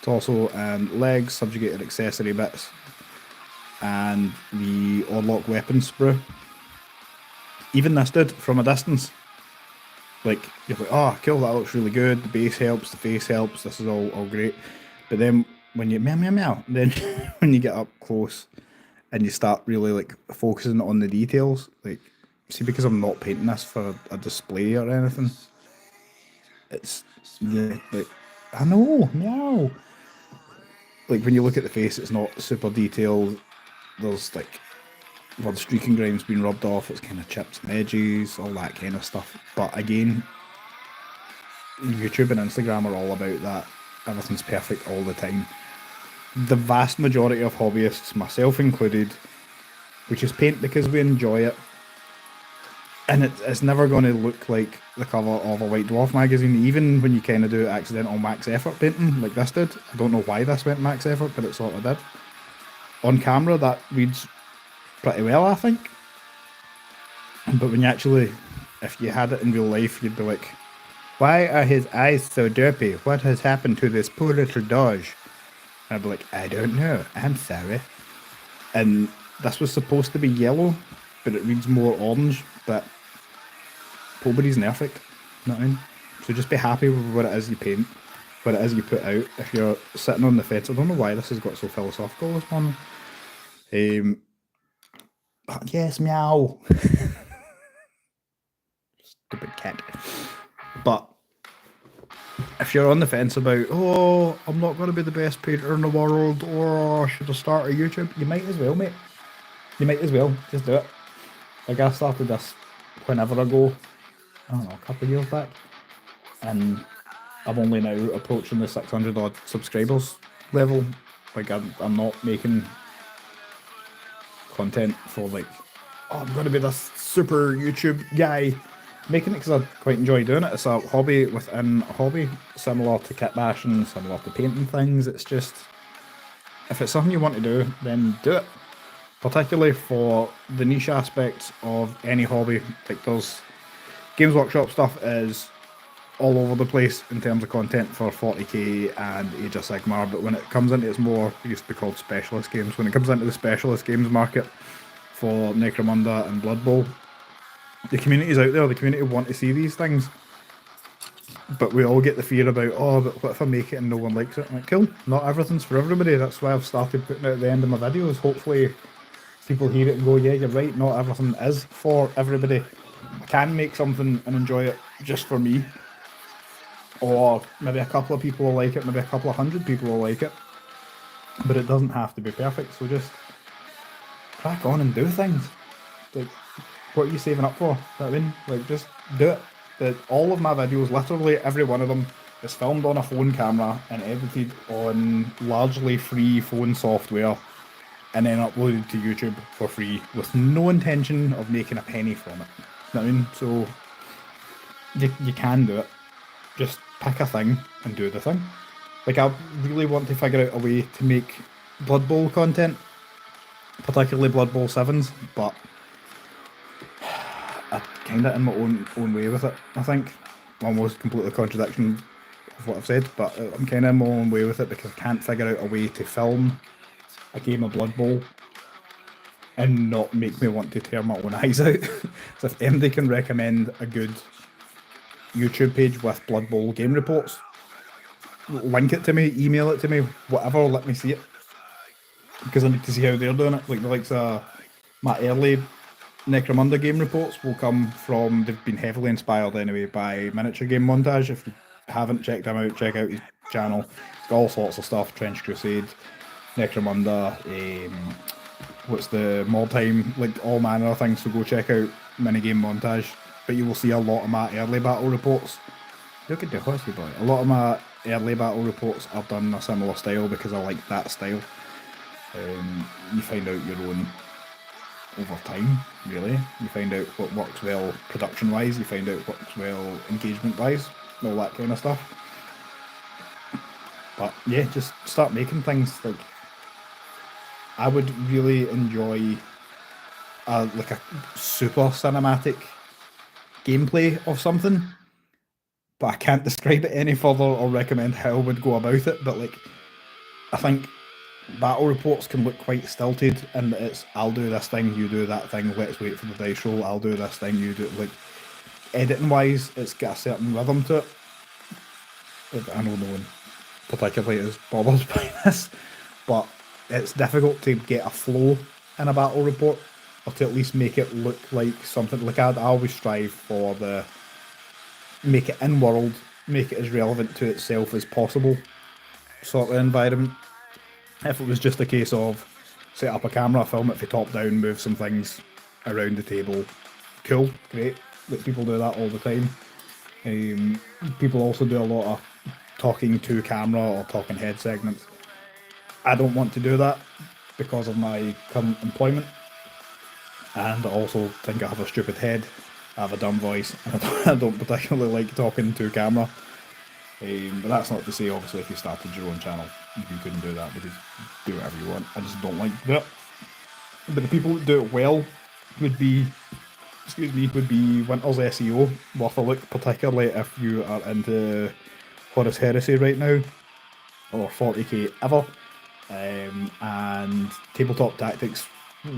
torso and legs, subjugated accessory bits, and the Orlock weapon sprue. Even this dude from a distance, like you're like, oh cool, that looks really good, the base helps, the face helps, this is all great. But then when you meow meow meow, then when you get up close and you start really like focusing on the details, like see, because I'm not painting this for a display or anything, it's like I know, meow. Like when you look at the face, it's not super detailed. There's like where the streaking grime's been rubbed off, it's kind of chips and edges, all that kind of stuff. But again, YouTube and Instagram are all about that. Everything's perfect all the time. The vast majority of hobbyists, myself included, we just paint because we enjoy it. And it's never going to look like the cover of a White Dwarf magazine, even when you kind of do accidental max effort painting like this did. I don't know why this went max effort, but it sort of did. On camera, that reads pretty well, I think. But when you actually, if you had it in real life, you'd be like, why are his eyes so derpy? What has happened to this poor little Dodge? And I'd be like, I don't know, I'm sorry. And this was supposed to be yellow, but it reads more orange, but nobody's perfect, you know what I mean? So just be happy with what it is you paint, what it is you put out. If you're sitting on the fence, I don't know why this has got so philosophical this morning. Yes, meow. Stupid cat. But if you're on the fence about, oh, I'm not going to be the best painter in the world, or should I start a YouTube? You might as well, mate. You might as well. Just do it. Like I started this whenever ago, I don't know, a couple of years back, and I'm only now approaching the 600 odd subscribers level. Like I'm not making content for like, oh, I'm going to be this super YouTube guy. Making it because I quite enjoy doing it. It's a hobby within a hobby, similar to kit bashing, similar to painting things. It's just, if it's something you want to do, then do it. Particularly for the niche aspects of any hobby. Like there's Games Workshop stuff is all over the place in terms of content for 40k and Age of Sigmar, but when it comes into its more, it used to be called specialist games, when it comes into the specialist games market for Necromunda and Blood Bowl, the community's out there, the community want to see these things. But we all get the fear about, oh, but what if I make it and no one likes it? I'm like, cool, not everything's for everybody. That's why I've started putting it at the end of my videos. Hopefully people hear it and go, yeah, you're right, not everything is for everybody. I can make something and enjoy it just for me. Or maybe a couple of people will like it, maybe a couple of hundred people will like it. But it doesn't have to be perfect, so just crack on and do things. Like, what are you saving up for? You know what I mean? Like, just do it. All of my videos, literally every one of them, is filmed on a phone camera and edited on largely free phone software and then uploaded to YouTube for free with no intention of making a penny from it. You know what I mean? So, you can do it. Just pick a thing and do the thing. Like, I really want to figure out a way to make Blood Bowl content, particularly Blood Bowl 7s, but I'm kind of in my own way with it, I think. Almost completely contradiction of what I've said, but I'm kind of in my own way with it because I can't figure out a way to film a game of Blood Bowl and not make me want to tear my own eyes out. So if anybody can recommend a good YouTube page with Blood Bowl game reports, link it to me, email it to me, whatever, let me see it. Because I need to see how they're doing it. Like the likes of my early Necromunda game reports will come from, they've been heavily inspired anyway by Miniature Game Montage. If you haven't checked him out, check out his channel. It's got all sorts of stuff, Trench Crusade, Necromunda, what's the Mod Time, like all manner of things, so go check out Minigame Montage. But you will see a lot of my early battle reports. Look at the horsey boy. A lot of my early battle reports are done in a similar style because I like that style. You find out your own over time, really. You find out what works well production-wise, you find out what works well engagement-wise, all that kind of stuff. But yeah, just start making things. Like, I would really enjoy like a super cinematic gameplay of something, but I can't describe it any further or recommend how I would go about it. But like, I think battle reports can look quite stilted, and it's I'll do this thing, you do that thing, let's wait for the dice roll, I'll do this thing, you do it. Like, editing wise, it's got a certain rhythm to it. I know no one particularly is bothered by this, but it's difficult to get a flow in a battle report, or to at least make it look like something. Like, I always strive for the make it in world, make it as relevant to itself as possible sort of environment. If it was just a case of set up a camera, film it from top down, move some things around the table, cool, great. Like, people do that all the time. People also do a lot of talking to camera or talking head segments. I don't want to do that because of my current employment, and I also think I have a stupid head, I have a dumb voice, and I don't particularly like talking to camera. But that's not to say, obviously, if you started your own channel, you couldn't do that, because do whatever you want. I just don't like to do it. But the people that do it well would be Winter's SEO, worth a look, particularly if you are into Horus Heresy right now, or 40k ever, and Tabletop Tactics,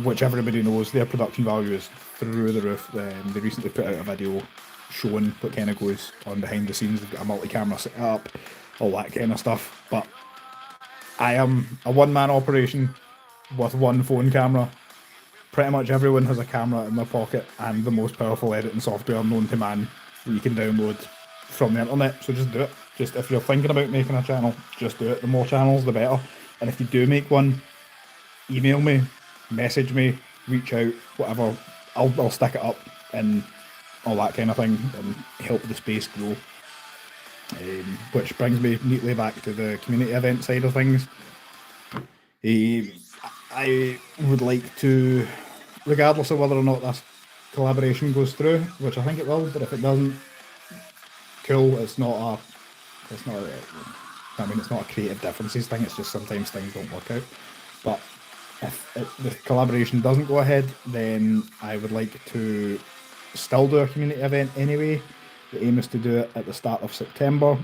which everybody knows, their production value is through the roof. They recently put out a video showing what kind of goes on behind the scenes. They've got a multi-camera set up, all that kind of stuff. But I am a one-man operation with one phone camera. Pretty much everyone has a camera in their pocket and the most powerful editing software known to man that you can download from the internet. So just do it. Just, if you're thinking about making a channel, just do it. The more channels, the better. And if you do make one, email me, message me, reach out, whatever. I'll stick it up and all that kind of thing, and help the space grow. Which brings me neatly back to the community event side of things. I would like to, regardless of whether or not this collaboration goes through, which I think it will, but if it doesn't, cool. It's not a creative differences thing. It's just sometimes things don't work out. But if the collaboration doesn't go ahead, then I would like to still do a community event anyway. The aim is to do it at the start of September,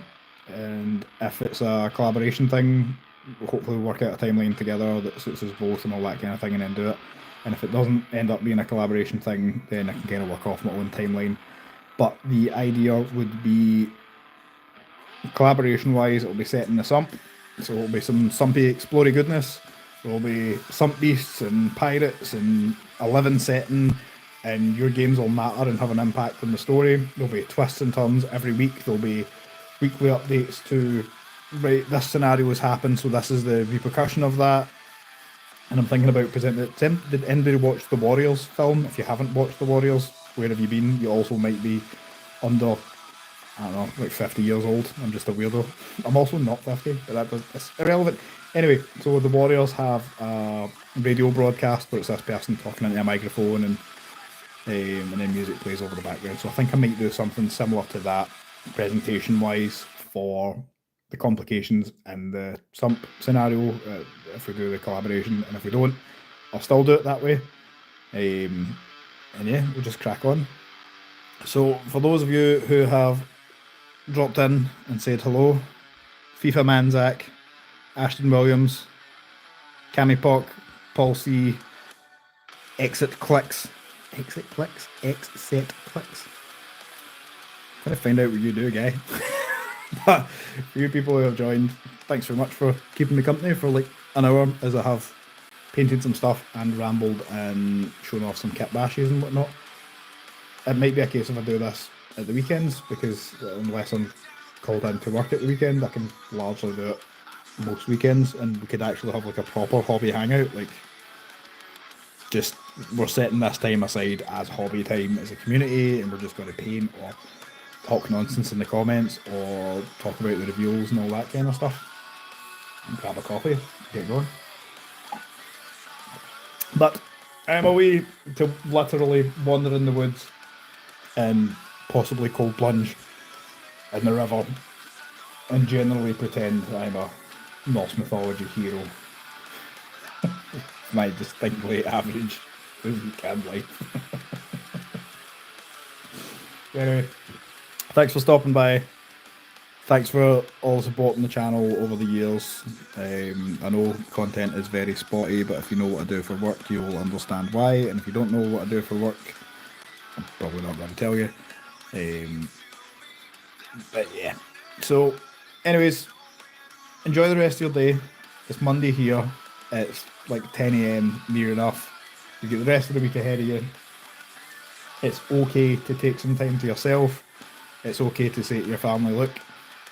and if it's a collaboration thing, we'll hopefully work out a timeline together that suits us both and all that kind of thing, and then do it. And if it doesn't end up being a collaboration thing, then I can kind of work off my own timeline. But the idea would be, collaboration wise, it'll be set in the sump. So it'll be some sumpy, explory goodness. There'll be sump beasts and pirates and a living setting, and your games will matter and have an impact on the story. There'll be twists and turns every week. There'll be weekly updates to, right, this scenario has happened, so this is the repercussion of that. And I'm thinking about presenting it. Did anybody watch the Warriors film? If you haven't watched the Warriors, where have you been? You also might be under, I don't know, like 50 years old. I'm just a weirdo. I'm also not 50, but that's irrelevant. Anyway, so the Warriors have a radio broadcast where it's this person talking into a microphone, and then music plays over the background. So I think I might do something similar to that, presentation-wise, for the complications and the sump scenario, if we do the collaboration, and if we don't, I'll still do it that way. And yeah, we'll just crack on. So for those of you who have dropped in and said hello, FIFA Manzak, Ashton Williams, Cammy Pock, Paul C, Exit Clicks. I'm gonna find out what you do, guy. But for you people who have joined, thanks very much for keeping me company for like an hour as I have painted some stuff and rambled and shown off some kitbashes and whatnot. It might be a case if I do this at the weekends, because unless I'm called in to work at the weekend, I can largely do it most weekends, and we could actually have like a proper hobby hangout, like just we're setting this time aside as hobby time as a community, and we're just going to paint or talk nonsense in the comments or talk about the reviews and all that kind of stuff. And grab a coffee, get going. But I'm away to literally wander in the woods and possibly cold plunge in the river and generally pretend I'm a Norse mythology hero. My distinctly average weekend life. Anyway, thanks for stopping by. Thanks for all the support on the channel over the years. I know content is very spotty, but if you know what I do for work, you'll understand why. And if you don't know what I do for work, I'm probably not going to tell you. But yeah. So, anyways, enjoy the rest of your day. It's Monday here. It's like 10 AM near enough. You get the rest of the week ahead of you. It's okay to take some time to yourself. It's okay to say to your family, look,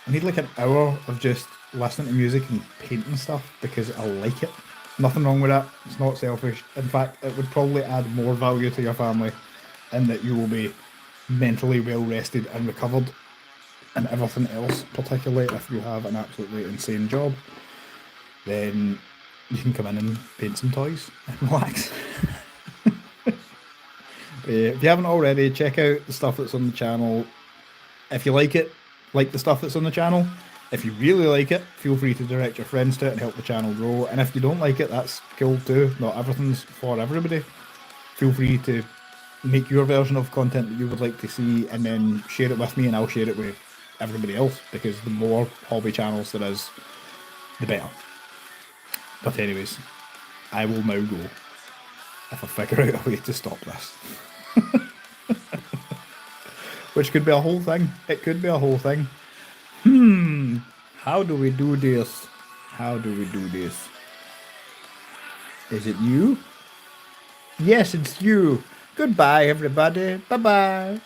I need like an hour of just listening to music and painting stuff because I like it. Nothing wrong with that. It's not selfish. In fact, it would probably add more value to your family, in that you will be mentally well rested and recovered, and everything else, particularly if you have an absolutely insane job, then you can come in and paint some toys and relax. If you haven't already, check out the stuff that's on the channel. If you like it, like the stuff that's on the channel. If you really like it, feel free to direct your friends to it and help the channel grow. And if you don't like it, that's cool too. Not everything's for everybody. Feel free to make your version of content that you would like to see and then share it with me, and I'll share it with everybody else, because the more hobby channels there is, the better. But anyways, I will now go if I figure out a way to stop this. Which could be a whole thing. It could be a whole thing. How do we do this? How do we do this? Is it you? Yes, it's you. Goodbye, everybody. Bye-bye.